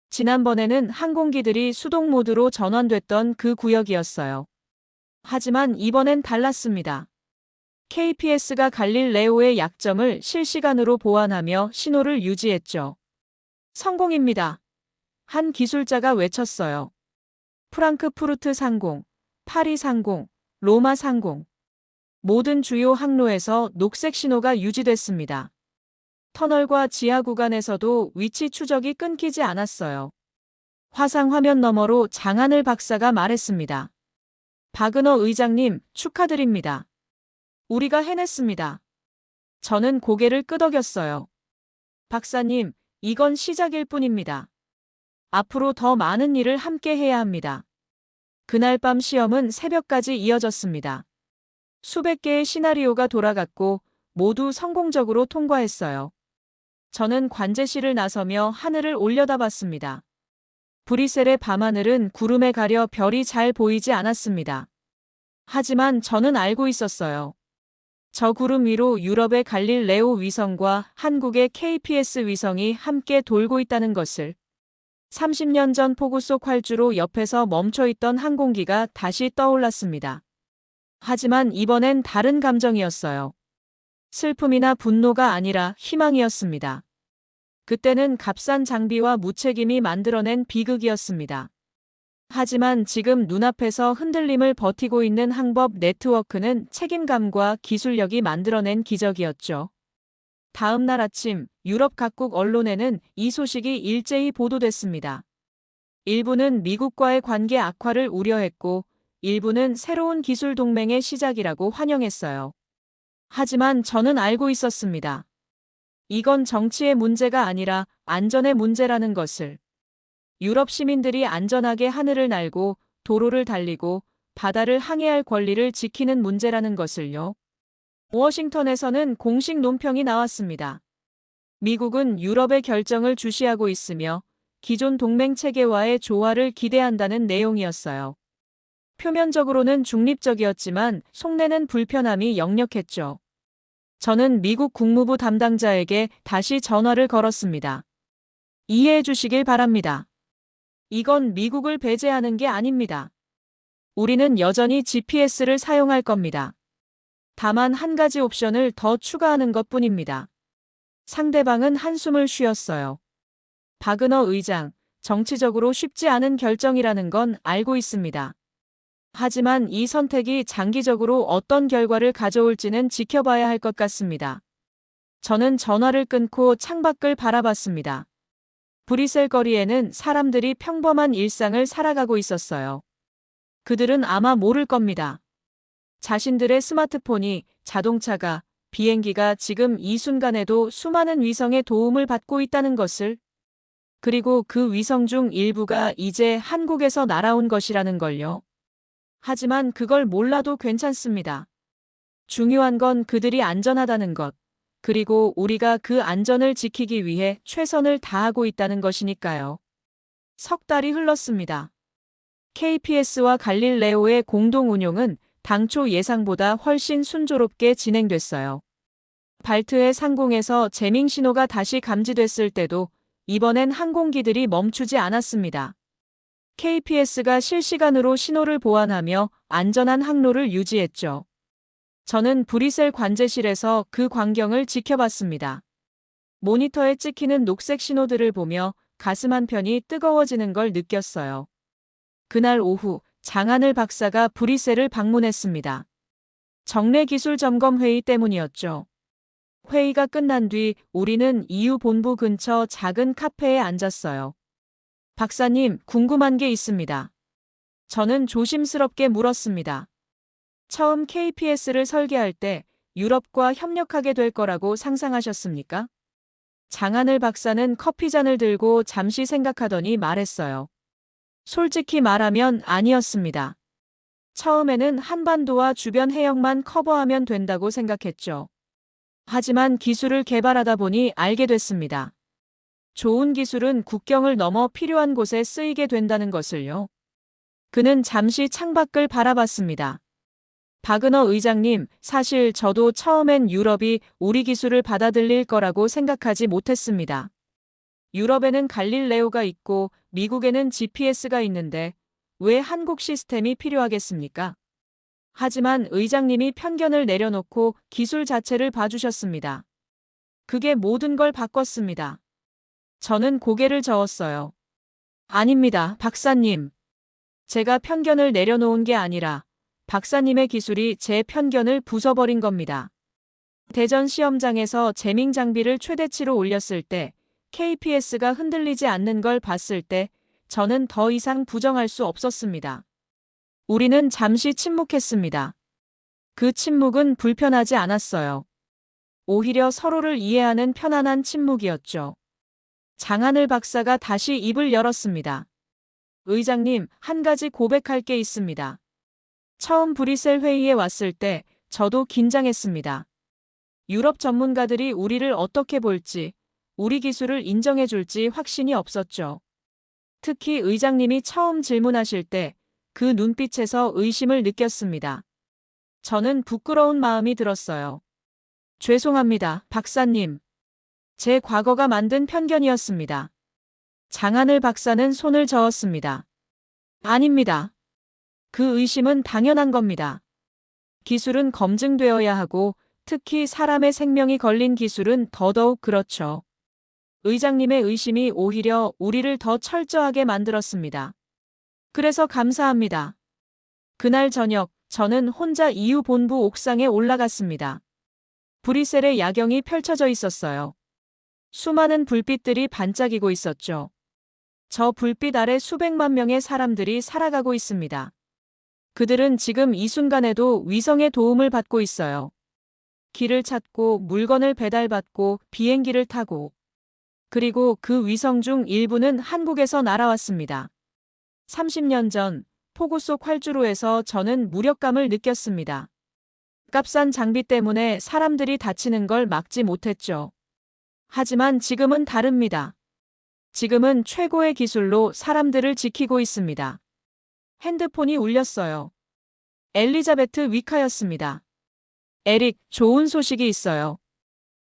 지난번에는 항공기들이 수동 모드로 전환됐던 그 구역이었어요. 하지만 이번엔 달랐습니다. KPS가 갈릴레오의 약점을 실시간으로 보완하며 신호를 유지했죠. 성공입니다. 한 기술자가 외쳤어요. 프랑크푸르트 상공, 파리 상공, 로마 상공. 모든 주요 항로에서 녹색 신호가 유지됐습니다. 터널과 지하 구간에서도 위치 추적이 끊기지 않았어요. 화상 화면 너머로 장하늘 박사가 말했습니다. 바그너 의장님, 축하드립니다. 우리가 해냈습니다. 저는 고개를 끄덕였어요. 박사님, 이건 시작일 뿐입니다. 앞으로 더 많은 일을 함께 해야 합니다. 그날 밤 시험은 새벽까지 이어졌습니다. 수백 개의 시나리오가 돌아갔고 모두 성공적으로 통과했어요. 저는 관제실을 나서며 하늘을 올려다봤습니다. 브뤼셀의 밤하늘은 구름에 가려 별이 잘 보이지 않았습니다. 하지만 저는 알고 있었어요. 저 구름 위로 유럽의 갈릴레오 위성과 한국의 KPS 위성이 함께 돌고 있다는 것을. 30년 전 폭우 속 활주로 옆에서 멈춰있던 항공기가 다시 떠올랐습니다. 하지만 이번엔 다른 감정이었어요. 슬픔이나 분노가 아니라 희망이었습니다. 그때는 값싼 장비와 무책임이 만들어낸 비극이었습니다. 하지만 지금 눈앞에서 흔들림을 버티고 있는 항법 네트워크는 책임감과 기술력이 만들어낸 기적이었죠. 다음 날 아침 유럽 각국 언론에는 이 소식이 일제히 보도됐습니다. 일부는 미국과의 관계 악화를 우려했고, 일부는 새로운 기술 동맹의 시작이라고 환영했어요. 하지만 저는 알고 있었습니다. 이건 정치의 문제가 아니라 안전의 문제라는 것을. 유럽 시민들이 안전하게 하늘을 날고 도로를 달리고 바다를 항해할 권리를 지키는 문제라는 것을요. 워싱턴에서는 공식 논평이 나왔습니다. 미국은 유럽의 결정을 주시하고 있으며 기존 동맹 체계와의 조화를 기대한다는 내용이었어요. 표면적으로는 중립적이었지만 속내는 불편함이 역력했죠. 저는 미국 국무부 담당자에게 다시 전화를 걸었습니다. 이해해 주시길 바랍니다. 이건 미국을 배제하는 게 아닙니다. 우리는 여전히 GPS를 사용할 겁니다. 다만 한 가지 옵션을 더 추가하는 것뿐입니다. 상대방은 한숨을 쉬었어요. 바그너 의장, 정치적으로 쉽지 않은 결정이라는 건 알고 있습니다. 하지만 이 선택이 장기적으로 어떤 결과를 가져올지는 지켜봐야 할 것 같습니다. 저는 전화를 끊고 창밖을 바라봤습니다. 브뤼셀 거리에는 사람들이 평범한 일상을 살아가고 있었어요. 그들은 아마 모를 겁니다. 자신들의 스마트폰이, 자동차가, 비행기가 지금 이 순간에도 수많은 위성의 도움을 받고 있다는 것을, 그리고 그 위성 중 일부가 이제 한국에서 날아온 것이라는 걸요. 하지만 그걸 몰라도 괜찮습니다. 중요한 건 그들이 안전하다는 것, 그리고 우리가 그 안전을 지키기 위해 최선을 다하고 있다는 것이니까요. 석 달이 흘렀습니다. KPS와 갈릴레오의 공동 운용은 당초 예상보다 훨씬 순조롭게 진행됐어요. 발트해 상공에서 재밍 신호가 다시 감지됐을 때도 이번엔 항공기들이 멈추지 않았습니다. KPS가 실시간으로 신호를 보완하며 안전한 항로를 유지했죠. 저는 브뤼셀 관제실에서 그 광경을 지켜봤습니다. 모니터에 찍히는 녹색 신호들을 보며 가슴 한편이 뜨거워지는 걸 느꼈어요. 그날 오후 장하늘 박사가 브뤼셀을 방문했습니다. 정례 기술 점검 회의 때문이었죠. 회의가 끝난 뒤 우리는 EU 본부 근처 작은 카페에 앉았어요. 박사님, 궁금한 게 있습니다. 저는 조심스럽게 물었습니다. 처음 KPS를 설계할 때 유럽과 협력하게 될 거라고 상상하셨습니까? 장하늘 박사는 커피잔을 들고 잠시 생각하더니 말했어요. 솔직히 말하면 아니었습니다. 처음에는 한반도와 주변 해역만 커버하면 된다고 생각했죠. 하지만 기술을 개발하다 보니 알게 됐습니다. 좋은 기술은 국경을 넘어 필요한 곳에 쓰이게 된다는 것을요. 그는 잠시 창밖을 바라봤습니다. 바그너 의장님, 사실 저도 처음엔 유럽이 우리 기술을 받아들일 거라고 생각하지 못했습니다. 유럽에는 갈릴레오가 있고 미국에는 GPS가 있는데 왜 한국 시스템이 필요하겠습니까? 하지만 의장님이 편견을 내려놓고 기술 자체를 봐주셨습니다. 그게 모든 걸 바꿨습니다. 저는 고개를 저었어요. 아닙니다, 박사님. 제가 편견을 내려놓은 게 아니라 박사님의 기술이 제 편견을 부숴버린 겁니다. 대전 시험장에서 재밍 장비를 최대치로 올렸을 때 KPS가 흔들리지 않는 걸 봤을 때 저는 더 이상 부정할 수 없었습니다. 우리는 잠시 침묵했습니다. 그 침묵은 불편하지 않았어요. 오히려 서로를 이해하는 편안한 침묵이었죠. 장하늘 박사가 다시 입을 열었습니다. 의장님, 한 가지 고백할 게 있습니다. 처음 브뤼셀 회의에 왔을 때 저도 긴장했습니다. 유럽 전문가들이 우리를 어떻게 볼지, 우리 기술을 인정해 줄지 확신이 없었죠. 특히 의장님이 처음 질문하실 때 그 눈빛에서 의심을 느꼈습니다. 저는 부끄러운 마음이 들었어요. 죄송합니다, 박사님. 제 과거가 만든 편견이었습니다. 장하늘 박사는 손을 저었습니다. 아닙니다. 그 의심은 당연한 겁니다. 기술은 검증되어야 하고 특히 사람의 생명이 걸린 기술은 더더욱 그렇죠. 의장님의 의심이 오히려 우리를 더 철저하게 만들었습니다. 그래서 감사합니다. 그날 저녁, 저는 혼자 이유 본부 옥상에 올라갔습니다. 브뤼셀의 야경이 펼쳐져 있었어요. 수많은 불빛들이 반짝이고 있었죠. 저 불빛 아래 수백만 명의 사람들이 살아가고 있습니다. 그들은 지금 이 순간에도 위성의 도움을 받고 있어요. 길을 찾고 물건을 배달받고 비행기를 타고, 그리고 그 위성 중 일부는 한국에서 날아왔습니다. 30년 전 폭우 속 활주로에서 저는 무력감을 느꼈습니다. 값싼 장비 때문에 사람들이 다치는 걸 막지 못했죠. 하지만 지금은 다릅니다. 지금은 최고의 기술로 사람들을 지키고 있습니다. 핸드폰이 울렸어요. 엘리자베트 위카였습니다. 에릭, 좋은 소식이 있어요.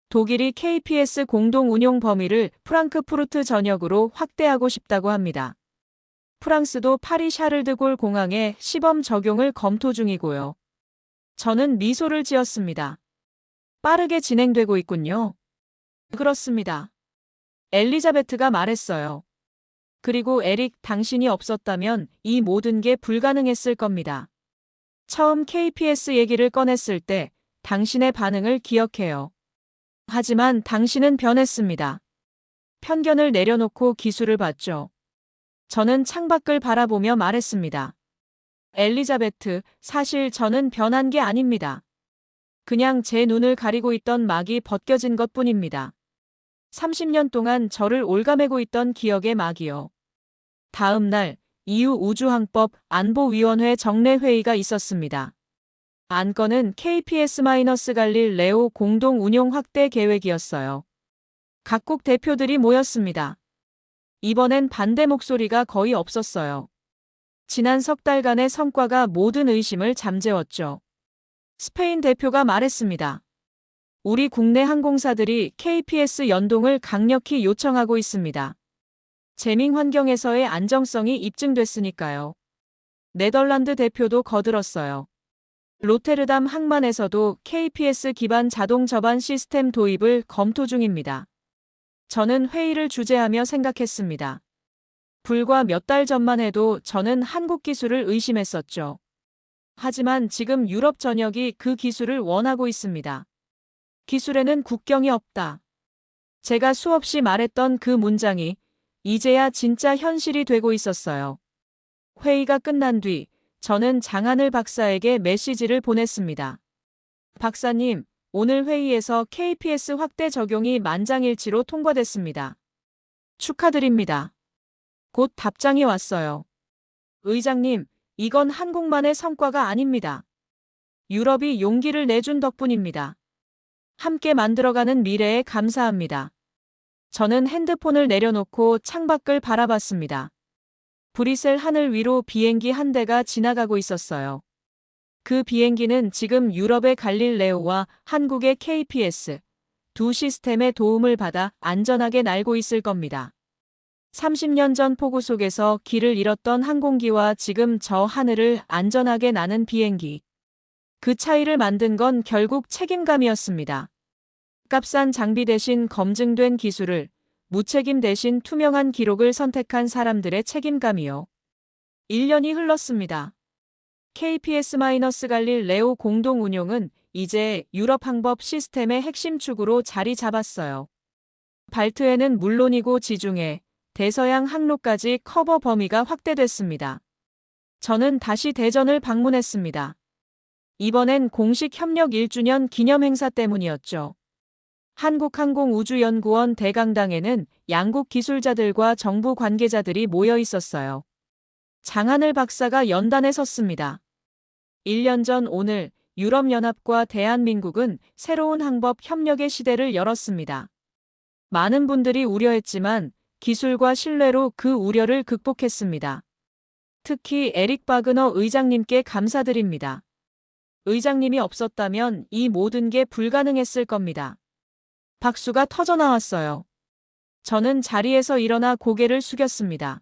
독일이 KPS 공동 운용 범위를 프랑크푸르트 전역으로 확대하고 싶다고 합니다. 프랑스도 파리 샤를드골 공항에 시범 적용을 검토 중이고요. 저는 미소를 지었습니다. 빠르게 진행되고 있군요. 그렇습니다. 엘리자베트가 말했어요. 그리고 에릭, 당신이 없었다면 이 모든 게 불가능했을 겁니다. 처음 KPS 얘기를 꺼냈을 때 당신의 반응을 기억해요. 하지만 당신은 변했습니다. 편견을 내려놓고 기술을 봤죠. 저는 창밖을 바라보며 말했습니다. 엘리자베트, 사실 저는 변한 게 아닙니다. 그냥 제 눈을 가리고 있던 막이 벗겨진 것뿐입니다. 30년 동안 저를 올가매고 있던 기억의 막이요. 다음 날 EU 우주항법 안보위원회 정례 회의가 있었습니다. 안건은 KPS-갈릴레오 공동 운용 확대 계획이었어요. 각국 대표들이 모였습니다. 이번엔 반대 목소리가 거의 없었어요. 지난 석 달간의 성과가 모든 의심을 잠재웠죠. 스페인 대표가 말했습니다. 우리 국내 항공사들이 KPS 연동을 강력히 요청하고 있습니다. 재밍 환경에서의 안정성이 입증됐으니까요. 네덜란드 대표도 거들었어요. 로테르담 항만에서도 KPS 기반 자동 저반 시스템 도입을 검토 중입니다. 저는 회의를 주재하며 생각했습니다. 불과 몇 달 전만 해도 저는 한국 기술을 의심했었죠. 하지만 지금 유럽 전역이 그 기술을 원하고 있습니다. 기술에는 국경이 없다. 제가 수없이 말했던 그 문장이 이제야 진짜 현실이 되고 있었어요. 회의가 끝난 뒤 저는 장하늘 박사에게 메시지를 보냈습니다. 박사님, 오늘 회의에서 KPS 확대 적용이 만장일치로 통과됐습니다. 축하드립니다. 곧 답장이 왔어요. 의장님, 이건 한국만의 성과가 아닙니다. 유럽이 용기를 내준 덕분입니다. 함께 만들어가는 미래에 감사합니다. 저는 핸드폰을 내려놓고 창밖을 바라봤습니다. 브뤼셀 하늘 위로 비행기 한 대가 지나가고 있었어요. 그 비행기는 지금 유럽의 갈릴레오와 한국의 KPS 두 시스템의 도움을 받아 안전하게 날고 있을 겁니다. 30년 전 폭우 속에서 길을 잃었던 항공기와 지금 저 하늘을 안전하게 나는 비행기. 그 차이를 만든 건 결국 책임감이었습니다. 값싼 장비 대신 검증된 기술을, 무책임 대신 투명한 기록을 선택한 사람들의 책임감이요. 1년이 흘렀습니다. KPS-갈릴레오 공동 운용은 이제 유럽 항법 시스템의 핵심 축으로 자리 잡았어요. 발트해는 물론이고 지중해, 대서양 항로까지 커버 범위가 확대됐습니다. 저는 다시 대전을 방문했습니다. 이번엔 공식 협력 1주년 기념 행사 때문이었죠. 한국항공우주연구원 대강당에는 양국 기술자들과 정부 관계자들이 모여 있었어요. 장하늘 박사가 연단에 섰습니다. 1년 전 오늘 유럽연합과 대한민국은 새로운 항법 협력의 시대를 열었습니다. 많은 분들이 우려했지만 기술과 신뢰로 그 우려를 극복했습니다. 특히 에릭 바그너 의장님께 감사드립니다. 의장님이 없었다면 이 모든 게 불가능했을 겁니다. 박수가 터져나왔어요. 저는 자리에서 일어나 고개를 숙였습니다.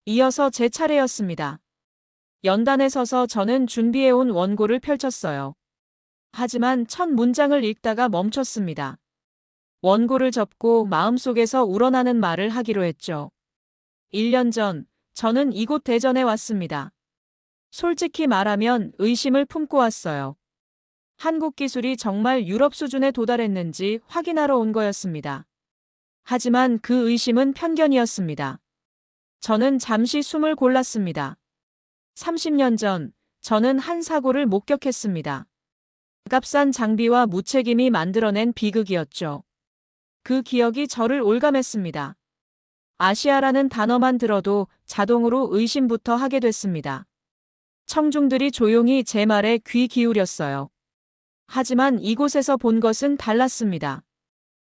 이어서 제 차례였습니다. 연단에 서서 저는 준비해온 원고를 펼쳤어요. 하지만 첫 문장을 읽다가 멈췄습니다. 원고를 접고 마음속에서 우러나는 말을 하기로 했죠. 1년 전 저는 이곳 대전에 왔습니다. 솔직히 말하면 의심을 품고 왔어요. 한국 기술이 정말 유럽 수준에 도달했는지 확인하러 온 거였습니다. 하지만 그 의심은 편견이었습니다. 저는 잠시 숨을 골랐습니다. 30년 전, 저는 한 사고를 목격했습니다. 값싼 장비와 무책임이 만들어낸 비극이었죠. 그 기억이 저를 올감했습니다. 아시아라는 단어만 들어도 자동으로 의심부터 하게 됐습니다. 청중들이 조용히 제 말에 귀 기울였어요. 하지만 이곳에서 본 것은 달랐습니다.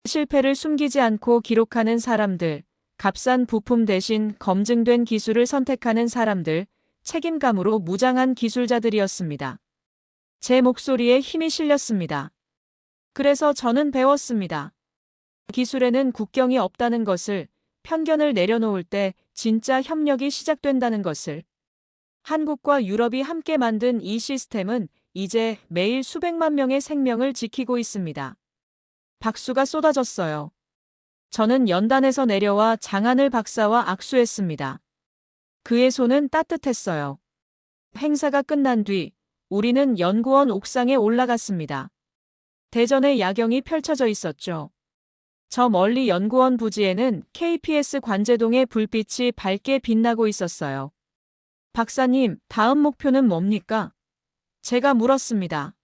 실패를 숨기지 않고 기록하는 사람들, 값싼 부품 대신 검증된 기술을 선택하는 사람들, 책임감으로 무장한 기술자들이었습니다. 제 목소리에 힘이 실렸습니다. 그래서 저는 배웠습니다. 기술에는 국경이 없다는 것을, 편견을 내려놓을 때 진짜 협력이 시작된다는 것을. 한국과 유럽이 함께 만든 이 시스템은 이제 매일 수백만 명의 생명을 지키고 있습니다. 박수가 쏟아졌어요. 저는 연단에서 내려와 장하늘 박사와 악수했습니다. 그의 손은 따뜻했어요. 행사가 끝난 뒤 우리는 연구원 옥상에 올라갔습니다. 대전의 야경이 펼쳐져 있었죠. 저 멀리 연구원 부지에는 KPS 관제동의 불빛이 밝게 빛나고 있었어요. 박사님, 다음 목표는 뭡니까? 제가 물었습니다.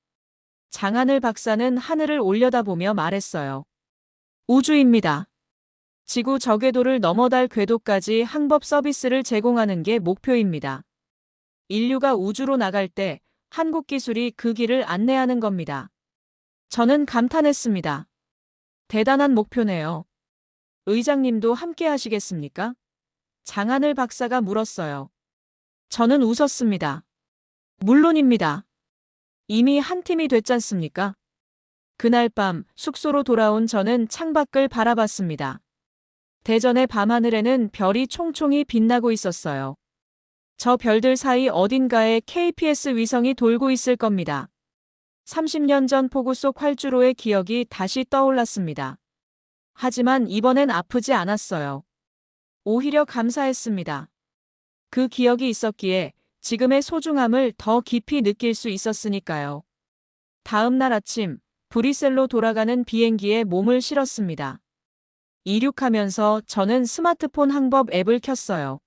장하늘 박사는 하늘을 올려다보며 말했어요. 우주입니다. 지구 저궤도를 넘어 달 궤도까지 항법 서비스를 제공하는 게 목표입니다. 인류가 우주로 나갈 때 한국 기술이 그 길을 안내하는 겁니다. 저는 감탄했습니다. 대단한 목표네요. 의장님도 함께 하시겠습니까? 장하늘 박사가 물었어요. 저는 웃었습니다. 물론입니다. 이미 한 팀이 됐잖습니까? 그날 밤 숙소로 돌아온 저는 창밖을 바라봤습니다. 대전의 밤하늘에는 별이 총총히 빛나고 있었어요. 저 별들 사이 어딘가에 KPS 위성이 돌고 있을 겁니다. 30년 전 폭우 속 활주로의 기억이 다시 떠올랐습니다. 하지만 이번엔 아프지 않았어요. 오히려 감사했습니다. 그 기억이 있었기에 지금의 소중함을 더 깊이 느낄 수 있었으니까요. 다음 날 아침, 브뤼셀로 돌아가는 비행기에 몸을 실었습니다. 이륙하면서 저는 스마트폰 항법 앱을 켰어요.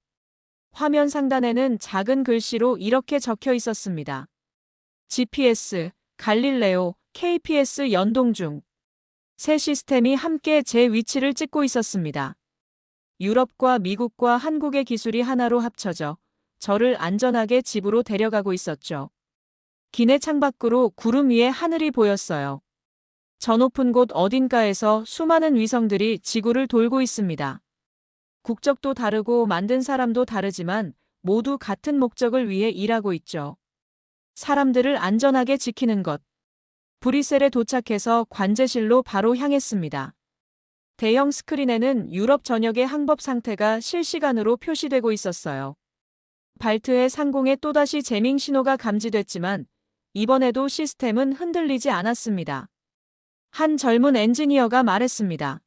화면 상단에는 작은 글씨로 이렇게 적혀 있었습니다. GPS, 갈릴레오, KPS 연동 중. 새 시스템이 함께 제 위치를 찍고 있었습니다. 유럽과 미국과 한국의 기술이 하나로 합쳐져 저를 안전하게 집으로 데려가고 있었죠. 기내 창밖으로 구름 위에 하늘이 보였어요. 저 높은 곳 어딘가에서 수많은 위성들이 지구를 돌고 있습니다. 국적도 다르고 만든 사람도 다르지만 모두 같은 목적을 위해 일하고 있죠. 사람들을 안전하게 지키는 것. 브뤼셀에 도착해서 관제실로 바로 향했습니다. 대형 스크린에는 유럽 전역의 항법 상태가 실시간으로 표시되고 있었어요. 발트해 상공에 또다시 재밍 신호가 감지됐지만 이번에도 시스템은 흔들리지 않았습니다. 한 젊은 엔지니어가 말했습니다.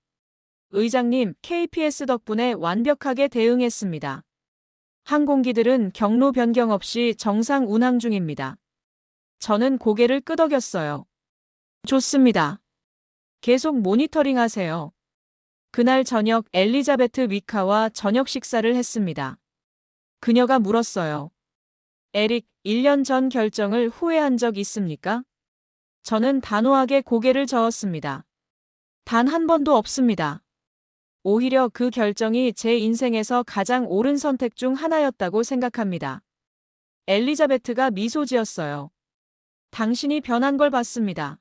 의장님, KPS 덕분에 완벽하게 대응했습니다. 항공기들은 경로 변경 없이 정상 운항 중입니다. 저는 고개를 끄덕였어요. 좋습니다. 계속 모니터링 하세요. 그날 저녁 엘리자베트 위카와 저녁 식사를 했습니다. 그녀가 물었어요. 에릭, 1년 전 결정을 후회한 적 있습니까? 저는 단호하게 고개를 저었습니다. 단 한 번도 없습니다. 오히려 그 결정이 제 인생에서 가장 옳은 선택 중 하나였다고 생각합니다. 엘리자베트가 미소 지었어요. 당신이 변한 걸 봤습니다.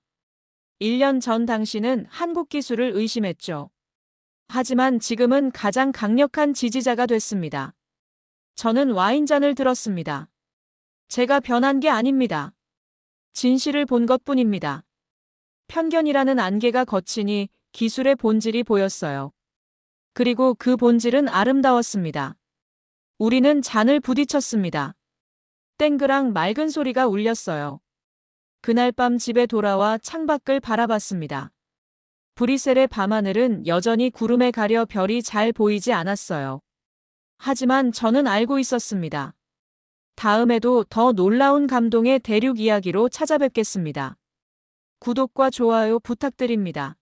1년 전 당신은 한국 기술을 의심했죠. 하지만 지금은 가장 강력한 지지자가 됐습니다. 저는 와인잔을 들었습니다. 제가 변한 게 아닙니다. 진실을 본 것뿐입니다. 편견이라는 안개가 걷히니 기술의 본질이 보였어요. 그리고 그 본질은 아름다웠습니다. 우리는 잔을 부딪혔습니다. 땡그랑 맑은 소리가 울렸어요. 그날 밤 집에 돌아와 창밖을 바라봤습니다. 브뤼셀의 밤하늘은 여전히 구름에 가려 별이 잘 보이지 않았어요. 하지만 저는 알고 있었습니다. 다음에도 더 놀라운 감동의 대륙 이야기로 찾아뵙겠습니다. 구독과 좋아요 부탁드립니다.